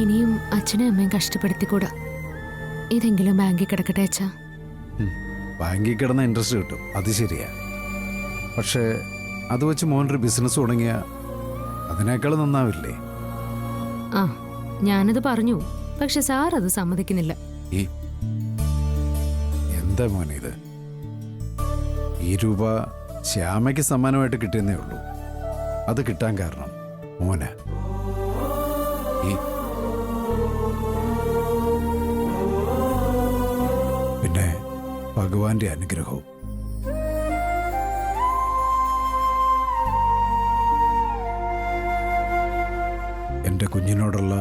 ഇനിയും അച്ഛനും അമ്മയും കഷ്ടപ്പെടുത്തിക്കൂടാ. ഇതെങ്കിലും ബാങ്കിൽ കിടക്കട്ടെ അച്ഛാ. ബാങ്കിൽ കിടന്ന ഇൻട്രസ്റ്റ് കിട്ടും, അത് ശരിയാ. പക്ഷേ അത് വെച്ച് മോനൊരു ബിസിനസ് തുടങ്ങിയ അതിനേക്കാൾ നന്നാവില്ലേ? ആ, ഞാനത് പറഞ്ഞു, പക്ഷെ സാർ അത് സമ്മതിക്കുന്നില്ല. എന്താ മോനെ ഇത്? ഈ രൂപ ശ്യാമയ്ക്ക് സമ്മാനമായിട്ട് കിട്ടിയെന്നേ ഉള്ളൂ. അത് കിട്ടാൻ കാരണം മോന. പിന്നെ ഭഗവാന്റെ അനുഗ്രഹവും. എൻ്റെ കുഞ്ഞിനോടുള്ള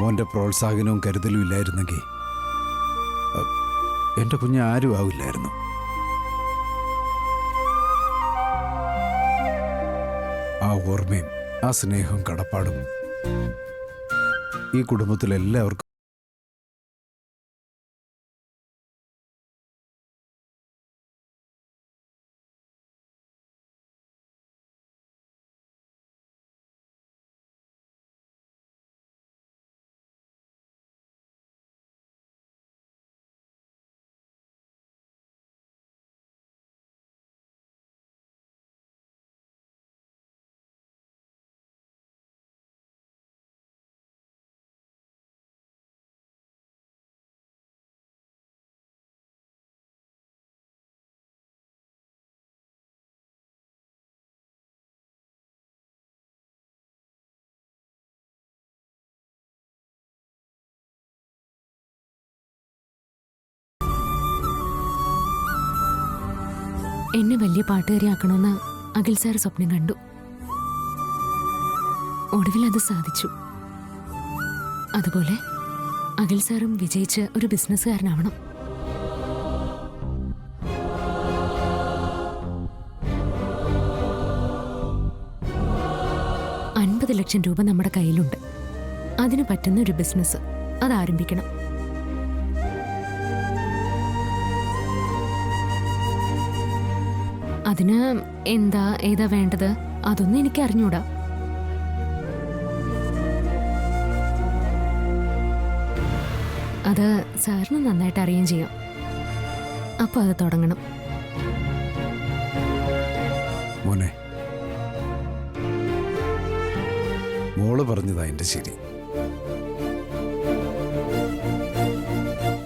മോൻ്റെ പ്രോത്സാഹനവും കരുതലും ഇല്ലായിരുന്നെങ്കിൽ എൻ്റെ കുഞ്ഞ് ആരും ആവില്ലായിരുന്നു. ആ ഓർമ്മയും ആ സ്നേഹവും കടപ്പാടും ഈ കുടുംബത്തിലെല്ലാവർക്കും. എന്നെ വലിയ പാട്ടുകാരിയാക്കണമെന്ന് അഖിൽ സാർ സ്വപ്നം കണ്ടു. ഒടുവിൽ അത് സാധിച്ചു. അതുപോലെ അഖിൽ സാറും വിജയിച്ച് ഒരു ബിസിനസ്സുകാരനാവണം. $50 ലക്ഷം നമ്മുടെ കയ്യിലുണ്ട്. അതിന് പറ്റുന്ന ഒരു ബിസിനസ് അത് ആരംഭിക്കണം. അതിന് എന്താ ഏതാ വേണ്ടത് അതൊന്നും എനിക്ക് അറിഞ്ഞൂടാ. അത് സാറിന് നന്നായിട്ട് അറിയുകയും ചെയ്യാം. അപ്പൊ അത് തുടങ്ങണം. മോനെ, മോള് പറഞ്ഞതാ എന്റെ ശരി.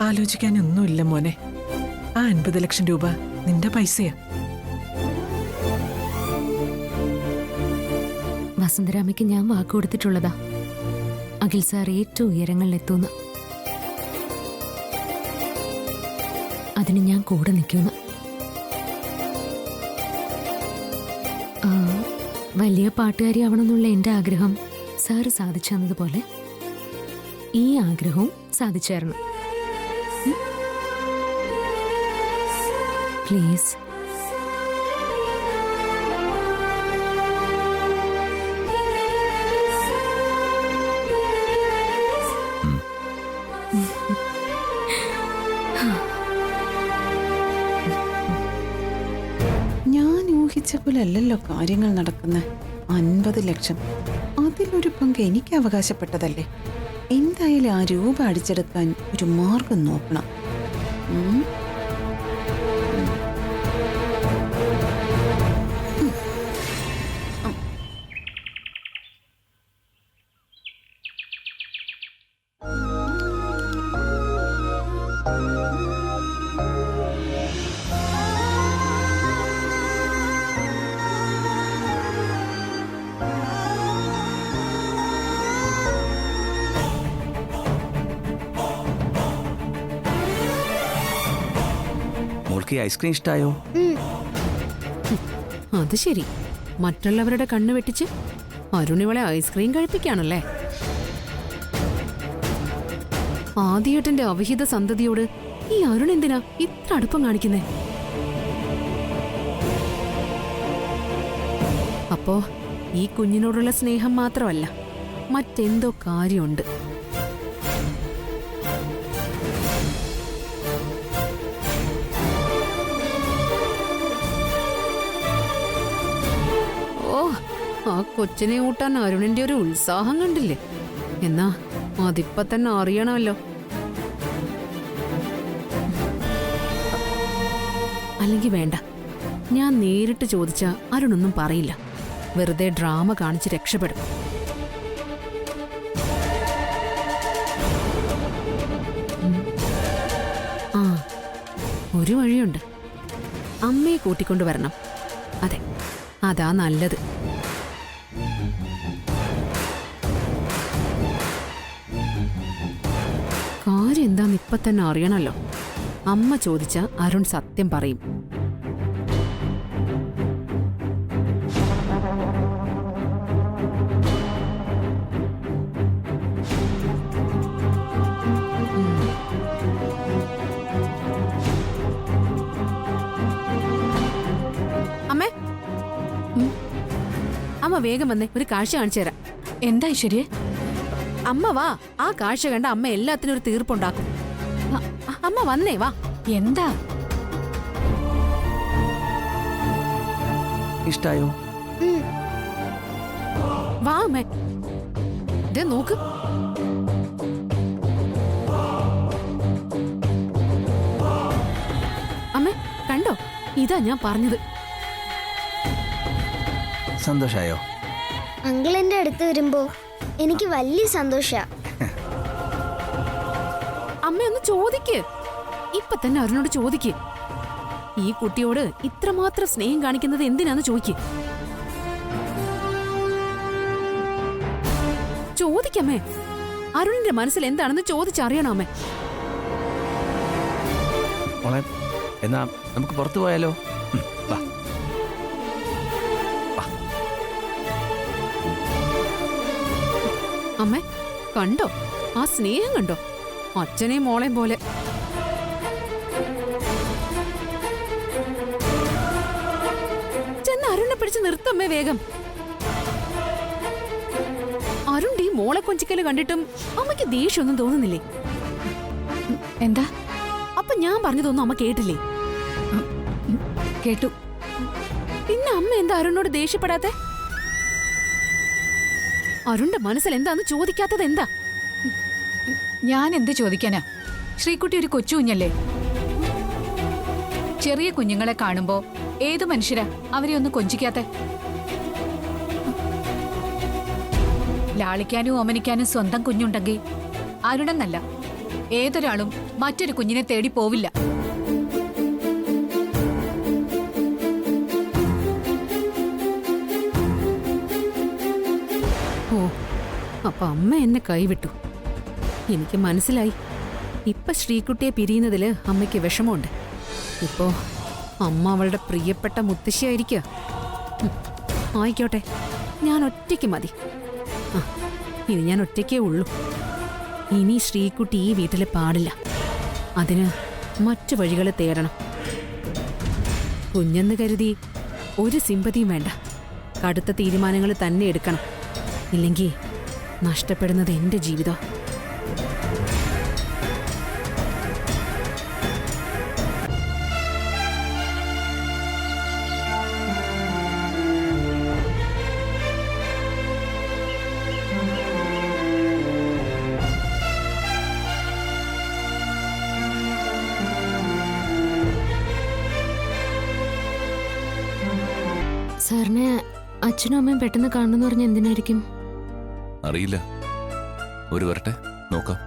ആലോചിക്കാനൊന്നുമില്ല മോനെ. ആ 50 ലക്ഷം രൂപ നിന്റെ പൈസയാ. വസുന്ധരാമയ്ക്ക് ഞാൻ വാക്ക് കൊടുത്തിട്ടുള്ളതാ. അഖിൽ സാർ ഏറ്റവും ഉയരങ്ങളിലെത്തുന്നു. അതിന് ഞാൻ കൂടെ നിൽക്കുന്നു. വലിയ പാട്ടുകാരിയാവണമെന്നുള്ള എൻ്റെ ആഗ്രഹം സാറ് സാധിച്ചു തന്നതുപോലെ ഈ ആഗ്രഹവും സാധിച്ചായിരുന്നു. പ്ലീസ്. ഞാൻ ഊഹിച്ച പോലെ അല്ലല്ലോ കാര്യങ്ങൾ നടക്കുന്നത്. 50 ലക്ഷം അതിലൊരു പങ്ക് എനിക്ക് അവകാശപ്പെട്ടതല്ലേ. എന്തായാലും ആ രൂപ അടിച്ചെടുക്കാൻ ഒരു മാർഗം നോക്കണം. ഐസ്ക്രീം ഇഷ്ടായോ? അത് ശരി, മറ്റുള്ളവരുടെ കണ്ണ് വെട്ടിച്ച് അരുണിവളെ ഐസ്ക്രീം കഴിപ്പിക്കാണല്ലേ? ആദ്യേട്ടന്റെ അവിഹിത സന്തതിയോട് ഈ അരുൺ എന്തിനാ ഇത്ര അടുപ്പം കാണിക്കുന്നേ? അപ്പോ ഈ കുഞ്ഞിനോടുള്ള സ്നേഹം മാത്രമല്ല, മറ്റെന്തോ കാര്യമുണ്ട്. ആ കൊച്ചിനെ ഊട്ടാൻ അരുണിന്റെ ഒരു ഉത്സാഹം കണ്ടില്ലേ? എന്നാ അതിപ്പോ തന്നെ അറിയണമല്ലോ. അല്ലെങ്കിൽ വേണ്ട, ഞാൻ നേരിട്ട് ചോദിച്ചാ അരുണൊന്നും പറയില്ല. വെറുതെ ഡ്രാമ കാണിച്ച് രക്ഷപ്പെടും. ആ, ഒരു വഴിയുണ്ട്. അമ്മയെ കൂട്ടിക്കൊണ്ടുവരണം. അതെ, അതാ നല്ലത്. കാര്യം എന്താന്ന് ഇപ്പൊ തന്നെ അറിയണല്ലോ. അമ്മ ചോദിച്ച അരുൺ സത്യം പറയും. അമ്മേ, അമ്മ വേഗം വന്നേ, ഒരു കാഴ്ച കാണിച്ചു തരാം. എന്താ ഐശ്വര്യ? അമ്മ വാ, ആ കാഴ്ച കണ്ട അമ്മ എല്ലാത്തിനും ഒരു തീർപ്പുണ്ടാക്കും. അമ്മ വന്നേ, വാ. എന്താ? ഇഷ്ടായോ? വാ അമ്മേ, ദേ നോക്ക്. അമ്മേ കണ്ടോ, ഇതാ ഞാൻ പറഞ്ഞത്. സന്തോഷായോ? അങ്കിൾ എന്റെ അടുത്ത് വരുമ്പോ എനിക്ക് വലിയ സന്തോഷ. അമ്മ ഒന്ന് ചോദിക്ക്, ഇപ്പൊ തന്നെ അരുണോട് ചോദിക്ക്. ഈ കുട്ടിയോട് ഇത്രമാത്രം സ്നേഹം കാണിക്കുന്നത് എന്തിനാന്ന് ചോദിക്ക്. ചോദിക്കമ്മേ, അരുണിന്റെ മനസ്സിൽ എന്താണെന്ന് ചോദിച്ചറിയണോ അമ്മേ? മോളെ, എന്നാ നമുക്ക് പുറത്തു പോയാലോ? വാ. അമ്മേ കണ്ടോ, ആ സ്നേഹം കണ്ടോ, അച്ഛനെയും മോളെയും പോലെ. ചെന്ന് അരുണിനെ പിടിച്ച് നിർത്തമ്മേ വേഗം. അരുണിന്റെ ഈ മോളെ കൊഞ്ചിക്കല് കണ്ടിട്ടും അമ്മയ്ക്ക് ദേഷ്യമൊന്നും തോന്നുന്നില്ലേ? എന്താ? അപ്പൊ ഞാൻ പറഞ്ഞതൊന്നും അമ്മ കേട്ടില്ലേ? കേട്ടു. പിന്നെ അമ്മ എന്താ അരുണിനോട് ദേഷ്യപ്പെടാത്തെ? അരുണിന്റെ മനസ്സിൽ എന്താന്ന് ചോദിക്കാത്തത് എന്താ? ഞാൻ എന്ത് ചോദിക്കാനാ? ശ്രീകുട്ടി ഒരു കൊച്ചു കുഞ്ഞല്ലേ. ചെറിയ കുഞ്ഞുങ്ങളെ കാണുമ്പോ ഏതു മനുഷ്യരാ അവരെ ഒന്ന് കൊഞ്ചിക്കാത്ത? ലാളിക്കാനും ഓമനിക്കാനും സ്വന്തം കുഞ്ഞുണ്ടെങ്കിൽ അരുണെന്നല്ല ഏതൊരാളും മറ്റൊരു കുഞ്ഞിനെ തേടി പോവില്ല. ഓ, അപ്പൊ അമ്മ എന്നെ കൈവിട്ടു. എനിക്ക് മനസ്സിലായി. ഇപ്പൊ ശ്രീകുട്ടിയെ പിരിയുന്നതില് അമ്മയ്ക്ക് വിഷമമുണ്ട്. ഇപ്പോ അമ്മ അവളുടെ പ്രിയപ്പെട്ട മുത്തശ്ശിയായിരിക്കുക. ആയിക്കോട്ടെ, ഞാൻ ഒറ്റയ്ക്ക് മതി. ആ, ഇനി ഞാൻ ഒറ്റയ്ക്കേ ഉള്ളൂ. ഇനി ശ്രീകുട്ടി ഈ വീട്ടിൽ പാടില്ല. അതിന് മറ്റു വഴികൾ തേടണം. കുഞ്ഞെന്ന് കരുതി ഒരു സിമ്പതിയും വേണ്ട. കടുത്ത തീരുമാനങ്ങൾ തന്നെ എടുക്കണം. ഇല്ലെങ്കിൽ നഷ്ടപ്പെടുന്നത് എന്റെ ജീവിതം. സാറിനെ അച്ഛനും അമ്മയും പെട്ടെന്ന് കാണണമെന്ന് പറഞ്ഞ എന്തിനായിരിക്കും? അറിയില്ല, ഒരു വരട്ടെ, നോക്കാം.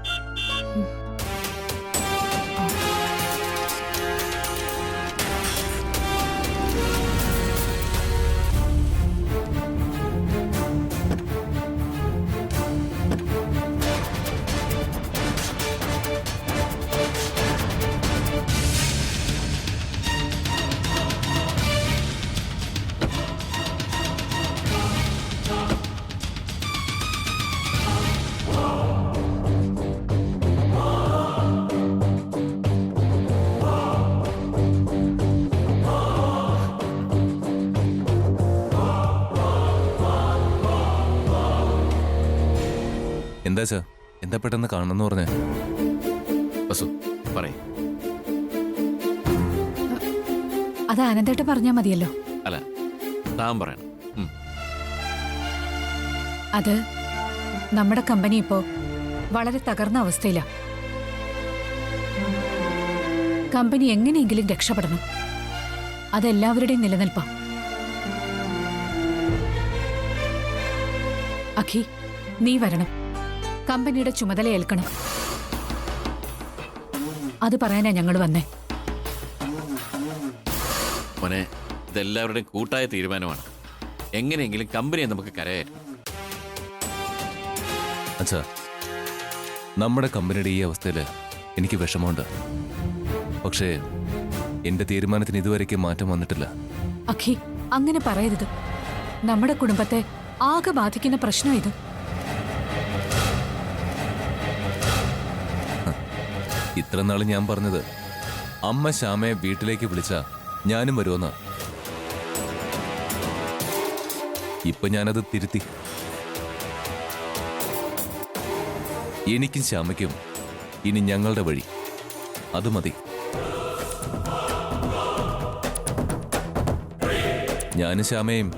എന്താ സാർ, എന്താ പെട്ടെന്ന് കാണണമെന്ന് പറഞ്ഞേ? വസു പറയേ. അത് ആനന്ദേട്ട പറഞ്ഞാ മതിയല്ലോ. അല്ല, താൻ പറയണം. അത് നമ്മുടെ കമ്പനി ഇപ്പോ വളരെ തകർന്ന അവസ്ഥയിലാ. കമ്പനി എങ്ങനെയെങ്കിലും രക്ഷപ്പെടണം. അതെല്ലാവരുടെയും നിലനിൽപ്പാ. അഖി, നീ വരണം. കമ്പനിയുടെ ചുമതല ഏൽക്കണം. അത് പറയാനാ ഞങ്ങൾ വന്നേ. മോനെ, ഇതെല്ലാവരുടെയും കൂട്ടായ തീരുമാനമാണ്. എങ്ങനെയെങ്കിലും കമ്പനിയെ നമുക്ക് കരയായിരുന്നു. അച്ഛാ, നമ്മുടെ കമ്പനിയുടെ ഈ അവസ്ഥയിൽ എനിക്ക് വിഷമമുണ്ട്. പക്ഷേ എന്റെ തീരുമാനത്തിന് ഇതുവരേക്കും മാറ്റം വന്നിട്ടില്ല. അഖി, അങ്ങനെ പറയരുത്. നമ്മുടെ കുടുംബത്തെ ആകെ ബാധിക്കുന്ന പ്രശ്നം ഇത്. ഇത്ര നാൾ ഞാൻ പറഞ്ഞത് അമ്മ ശ്യാമയെ വീട്ടിലേക്ക് വിളിച്ച ഞാനും വരുമെന്ന്. ഇപ്പൊ ഞാനത് തിരുത്തി. എനിക്കും ശ്യാമയ്ക്കും ഇനി ഞങ്ങളുടെ വഴി, അത് മതി. ഞാനും ശ്യാമയും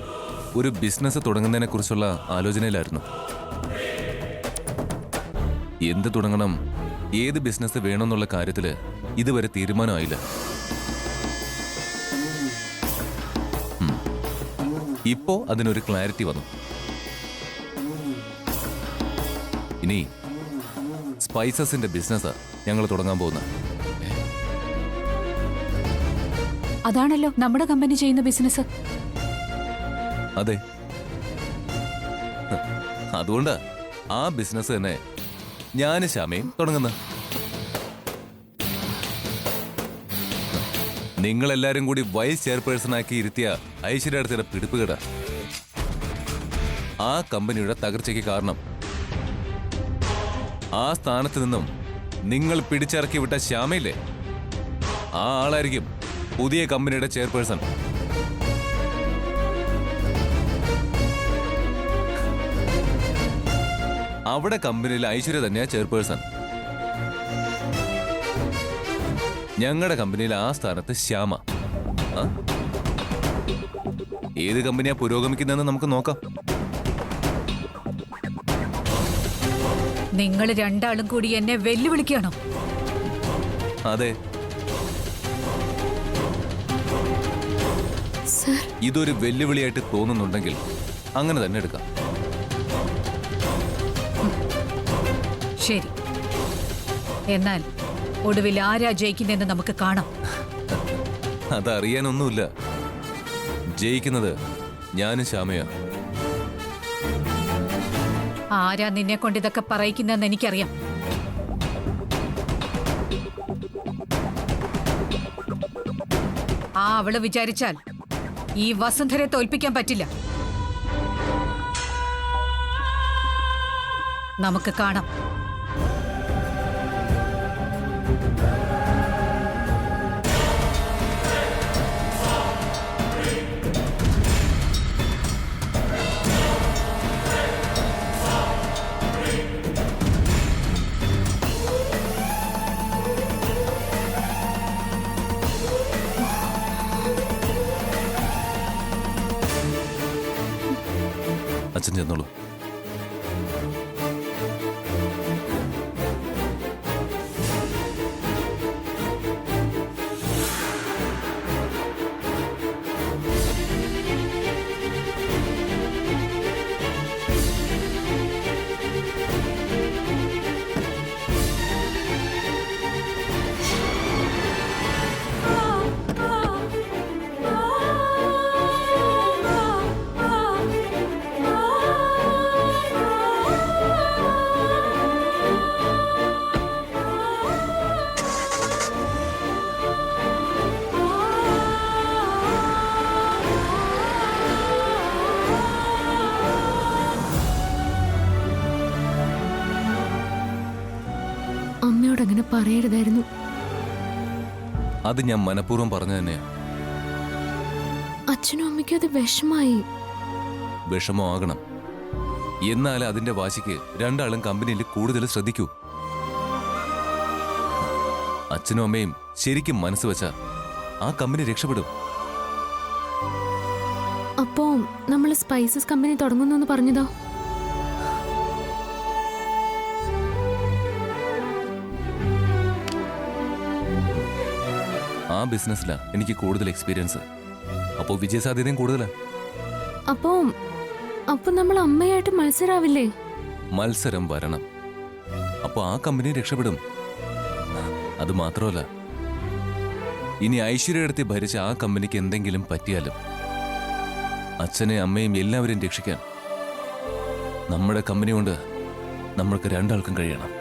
ഒരു ബിസിനസ് തുടങ്ങുന്നതിനെ കുറിച്ചുള്ള ആലോചനയിലായിരുന്നു. എന്ത് തുടങ്ങണം, ഏത് ബിസിനസ് വേണമെന്നുള്ള കാര്യത്തില് ഇതുവരെ തീരുമാനമായില്ല. ഇപ്പോ അതിനൊരു ക്ലാരിറ്റി വന്നു. ഇനി സ്പൈസസിന്റെ ബിസിനസ് ഞങ്ങൾ തുടങ്ങാൻ പോകുന്ന. അതാണല്ലോ നമ്മുടെ കമ്പനി ചെയ്യുന്ന ബിസിനസ്. അതെ, അതുകൊണ്ട് ആ ബിസിനസ് തന്നെ ഞാനും ശ്യാമയും തുടങ്ങുന്ന. നിങ്ങളെല്ലാരും കൂടി വൈസ് ചെയർപേഴ്സണാക്കി ഇരുത്തിയ ഐശ്വര്യയുടെ പിടിപ്പുകേട ആ കമ്പനിയുടെ തകർച്ചയ്ക്ക് കാരണം. ആ സ്ഥാനത്ത് നിന്നും നിങ്ങൾ പിടിച്ചിറക്കി വിട്ട ശ്യാമയില്ലേ, ആ ആളായിരിക്കും പുതിയ കമ്പനിയുടെ ചെയർപേഴ്സൺ. അവിടെ കമ്പനിയിലെ ഐശ്വര്യ തന്നെയാ ചെയർപേഴ്സൺ. ഞങ്ങളുടെ കമ്പനിയിലെ ആ സ്ഥാനത്ത് ശ്യാമ. ഏത് കമ്പനിയാ പുരോഗമിക്കുന്നതെന്ന് നമുക്ക് നോക്കാം. നിങ്ങൾ രണ്ടാളും കൂടി എന്നെ വെല്ലുവിളിക്കുകയാണോ? അതെ, സർ, ഇതൊരു വെല്ലുവിളിയായിട്ട് തോന്നുന്നുണ്ടെങ്കിൽ അങ്ങനെ തന്നെ എടുക്കാം. ശരി, എന്നാൽ ഒടുവിൽ ആരാ ജയിക്കുന്നതെന്ന് നമുക്ക് കാണാം. അതറിയാനൊന്നുമില്ല. ജയിക്കുന്നത് ഞാനും ശ്യാമയാ. ആരാ നിന്നെ കൊണ്ട് ഇതൊക്കെ പറയിക്കുന്നതെന്ന് എനിക്കറിയാം. ആ അവള് വിചാരിച്ചാൽ ഈ വസുന്ധരെ തോൽപ്പിക്കാൻ പറ്റില്ല. നമുക്ക് കാണാം. അച്ഛൻ ചെന്നോളൂ. അമ്മയോട് അങ്ങനെ പറയരുതായിരുന്നു. അത് ഞാൻ മനഃപൂർവ്വം പറഞ്ഞു തന്നെയാ. അച്ഛനും അമ്മയ്ക്കും അത് വിഷമായി. വിഷമമാകണം. എന്നാൽ അതിന്റെ വാശിക്ക് രണ്ടാളും കമ്പനിയിൽ കൂടുതൽ ശ്രദ്ധിക്കൂ. അച്ഛനും അമ്മയും ശരിക്കും മനസ്സ് വെച്ചാ ആ കമ്പനി രക്ഷപ്പെടും. അപ്പോ നമ്മൾ സ്പൈസസ് കമ്പനി തുടങ്ങുന്നു പറഞ്ഞതോ? ആ ബിസിനസ്സിലാണ് എനിക്ക് കൂടുതൽ എക്സ്പീരിയൻസ്. അപ്പോൾ വിജയസാധ്യതയും കൂടുതലാണ്. അപ്പൊ നമ്മൾ അമ്മയായിട്ട് മത്സരാവില്ലേ? മത്സരം വരണം, അപ്പോൾ ആ കമ്പനി രക്ഷപ്പെടും. അത് മാത്രമല്ല, ഇനി ഐശ്വര്യടുത്ത് ഭരിച്ച ആ കമ്പനിക്ക് എന്തെങ്കിലും പറ്റിയാലും അച്ഛനെയും അമ്മയും എല്ലാവരെയും രക്ഷിക്കാൻ നമ്മുടെ കമ്പനി കൊണ്ട് നമ്മൾക്ക് രണ്ടാൾക്കും കഴിയണം.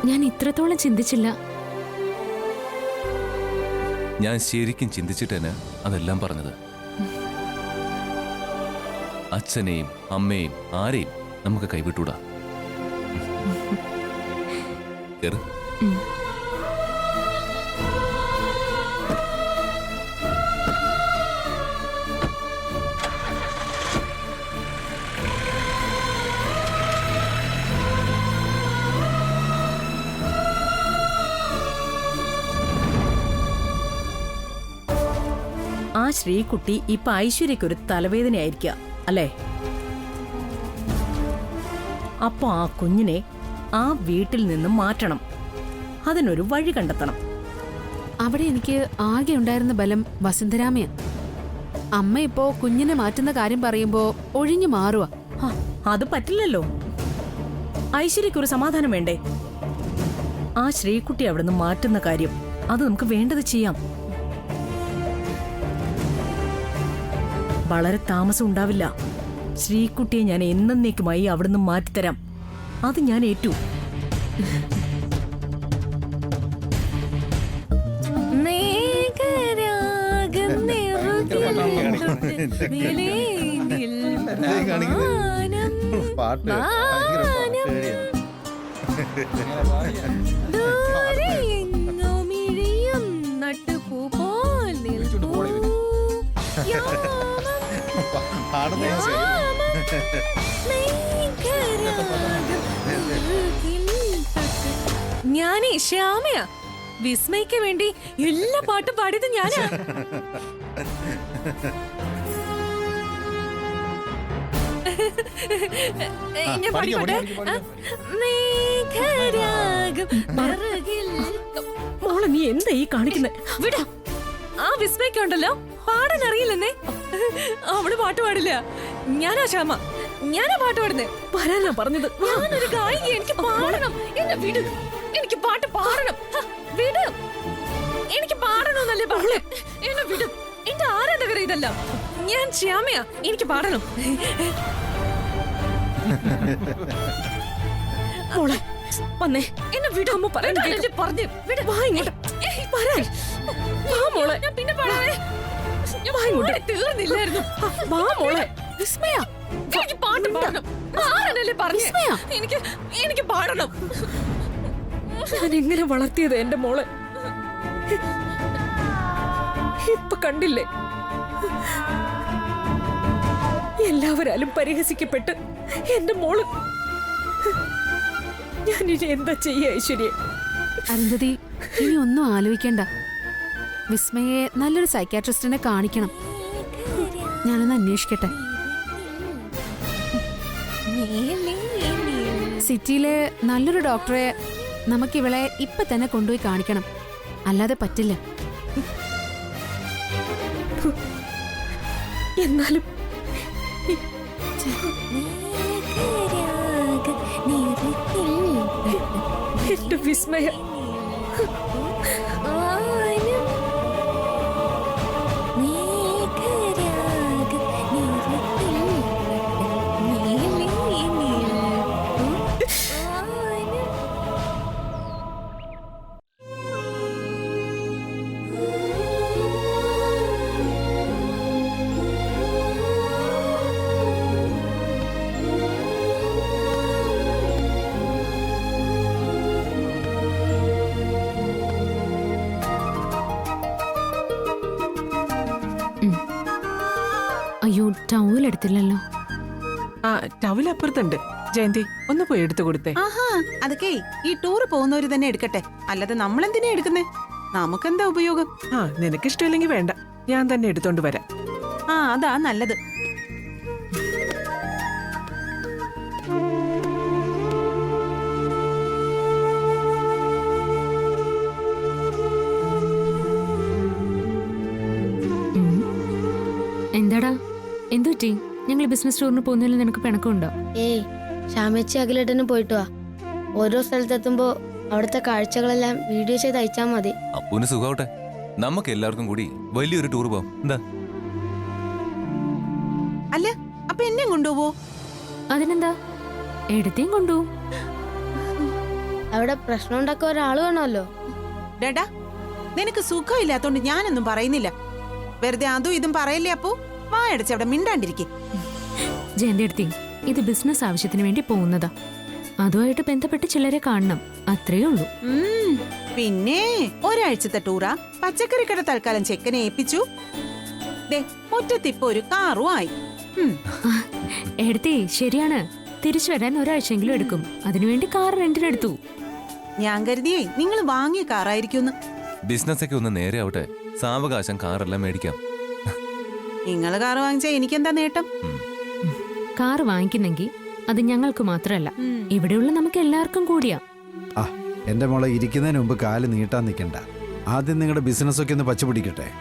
ഞാൻ ഇത്രത്തോളം ചിന്തിച്ചില്ല. ഞാൻ ശരിക്കും ചിന്തിച്ചിട്ടേന് അതെല്ലാം പറഞ്ഞത്. അച്ഛനെയും അമ്മയും ആരെയും നമുക്ക് കൈവിട്ടൂടാ. കേറ്. ആ ശ്രീകുട്ടി ഇപ്പൊ ഐശ്വര്യക്കൊരു തലവേദനയായിരിക്കുക അല്ലേ? അപ്പൊ ആ കുഞ്ഞിനെ ആ വീട്ടിൽ നിന്നും മാറ്റണം. അതിനൊരു വഴി കണ്ടെത്തണം. അവിടെ എനിക്ക് ആകെ ഉണ്ടായിരുന്ന ബലം വസുന്ധരാമയ. അമ്മ ഇപ്പോ കുഞ്ഞിനെ മാറ്റുന്ന കാര്യം പറയുമ്പോ ഒഴിഞ്ഞു മാറുക. അത് പറ്റില്ലല്ലോ. ഐശ്വര്യക്കൊരു സമാധാനം വേണ്ടേ? ആ ശ്രീകുട്ടി അവിടുന്ന് മാറ്റുന്ന കാര്യം അത് നമുക്ക് വേണ്ടത് ചെയ്യാം. വളരെ താമസം ഉണ്ടാവില്ല. ശ്രീകുട്ടിയെ ഞാൻ എന്നേക്കുമായി അവിടുന്ന് മാറ്റിത്തരാം. അത് ഞാൻ ഏറ്റു. ഞാനേ ശ്യാമയാ. വിസ്മയ്ക്ക് വേണ്ടി എല്ലാ പാട്ടും പാടിയത് ഞാനാ. ഞാൻ പാടിക്കോട്ടെ. മോളെ നീ എന്താ ഈ കാണിക്കുന്നത്? വിടാ. ആ വിസ്മയ്ക്കുണ്ടല്ലോ പാടാൻ അറിയില്ലെന്നേ. അവള് പാട്ട് പാടില്ല. ഞാനാ ശ്യാമ. ഞാനാ പാട്ട് പാടുന്നേ. വരാനാ പറഞ്ഞത്. ഞാനൊരു ഗായിക. എനിക്ക് പാടണം. എന്നെ വിട്. എനിക്ക് പാട്ട് പാടണം. വിട്. എനിക്ക് പാടണമെന്നല്ലേ പറഞ്ഞേ. എന്നെ വിട്. എന്റെ ആരാധകർ ഇതല്ല. ഞാൻ ശ്യാമയാ. എനിക്ക് പാടണം. മോളെ വന്നേ. എന്നെ വിട്. അമ്മ പറയുന്നത് പറഞ്ഞു വിട്. വാ ഇങ്ങോട്ട്. വരാൻ. വാ മോളെ. ഞാൻ പിന്നെ പാടാവേ. തീർന്നില്ലായിരുന്നു. വാ മോളെ. വിസ്മയ, എനിക്ക് പാട്ട് പാടണം. ആരാണല്ലേ പറഞ്ഞു? എനിക്ക് പാടണം. ഞാൻ എങ്ങനെ വളർത്തിയത് എന്റെ മോളെ. ഇപ്പൊ കണ്ടില്ലേ, എല്ലാവരാലും പരിഹസിക്കപ്പെട്ട് എന്റെ മോള്. ഞാനിനി എന്താ ചെയ്യ ഐശ്വര്യ? അരുന്ധതി, ഇനി ഒന്നും ആലോചിക്കണ്ട. വിസ്മയെ നല്ലൊരു സൈക്കാട്രിസ്റ്റിനെ കാണിക്കണം. ഞാനൊന്ന് അന്വേഷിക്കട്ടെ. സിറ്റിയിലെ നല്ലൊരു ഡോക്ടറെ നമുക്കിവളെ ഇപ്പൊ തന്നെ കൊണ്ടുപോയി കാണിക്കണം. അല്ലാതെ പറ്റില്ല. എന്നാലും എന്റെ വിസ്മയ അയ്യോ, ടൗൽ എടുത്തില്ലല്ലോ. ആ ടവൽ അപ്പുറത്തുണ്ട്. ജയന്തി ഒന്ന് പോയി എടുത്തു കൊടുത്തേ. ആഹാ, അതൊക്കെ ഈ ടൂർ പോകുന്നവര് തന്നെ എടുക്കട്ടെ. അല്ലാതെ നമ്മൾ എന്തിനാ എടുക്കുന്നേ? നമുക്കെന്താ ഉപയോഗം? ആ നിനക്ക് ഇഷ്ടമില്ലെങ്കിൽ വേണ്ട, ഞാൻ തന്നെ എടുത്തോണ്ട് വരാം. ആ അതാ നല്ലത്. എന്താടാ എന്തു പറ്റി? ഞങ്ങൾ ബിസിനസ് ടൂറിന് പോകുന്നതിൽ നിനക്ക് പിണക്കമുണ്ടോ? ഏയ് ശ്യാമേച്ചി അഖിലേട്ടന് പോയിട്ട് വാ. ഓരോ സ്ഥലത്തെത്തുമ്പോ അവിടുത്തെ കാഴ്ചകളെല്ലാം വീഡിയോ ചെയ്ത് അയച്ചാൽ മതി. അപ്പൂന് സുഖാവട്ടെ. നമുക്ക് എല്ലാവർക്കും കൂടി വലിയൊരു ടൂർ പോവാം. എന്താ? അല്ല അപ്പൊ എന്നെ കൊണ്ടുപോവോ? അതിനെന്താ, എടുത്തേം കൊണ്ടുപോകും. അവിടെ പ്രശ്നം ഉണ്ടാക്കാൻ ഒരാൾ വേണമല്ലോ. ഡാ നിനക്ക് സുഖമില്ലാത്തോണ്ട് ഞാനൊന്നും പറയുന്നില്ല. വെറുതെ അതും ഇതും പറയല്ലേ അപ്പു. വായടച്ച് അവിടെ മിണ്ടാണ്ടിരിക്കേ. ജയന്തി, ഇത് ബിസിനസ് ആവശ്യത്തിന് വേണ്ടി പോകുന്നതാ. അതുമായിട്ട് ബന്ധപ്പെട്ട് ചിലരെ കാണണം, അത്രേ ഉള്ളൂ. പിന്നെ ഒരാഴ്ചത്തെ ടൂറാ. പച്ചക്കറി കട തൽക്കാലം ചെക്കനെ ഏൽപ്പിച്ചു. മുറ്റത്തിപ്പോ ഒരു കാറും ആയി. എടുത്തേ, ശരിയാണ്. തിരിച്ചു വരാൻ ഒരാഴ്ചയെങ്കിലും എടുക്കും. അതിനുവേണ്ടി കാർ റെന്റിനെടുത്തു. ഞാൻ കരുതിയേ നിങ്ങൾ വാങ്ങിയ കാറായിരിക്കും. ബിസിനസ് ഒക്കെ ഒന്ന് നേരെ ആവട്ടെ. സാവകാശം കാറെല്ലാം മേടിക്കാം. നിങ്ങള് കാറ് വാങ്ങിച്ചാ എനിക്കെന്താ നേട്ടം? കാർ വാങ്ങിക്കുന്നെങ്കിൽ അത് ഞങ്ങൾക്ക് മാത്രമല്ല, ഇവിടെയുള്ള നമുക്ക് എല്ലാവർക്കും കൂടിയാ. ആ എന്റെ മോളെ, ഇരിക്കുന്നതിന് മുമ്പ് കാല് നീട്ടാൻ നിൽക്കണ്ട. ആദ്യം നിങ്ങളുടെ ബിസിനസ്സൊക്കെ ഒന്ന് പച്ചപിടിക്കട്ടെ.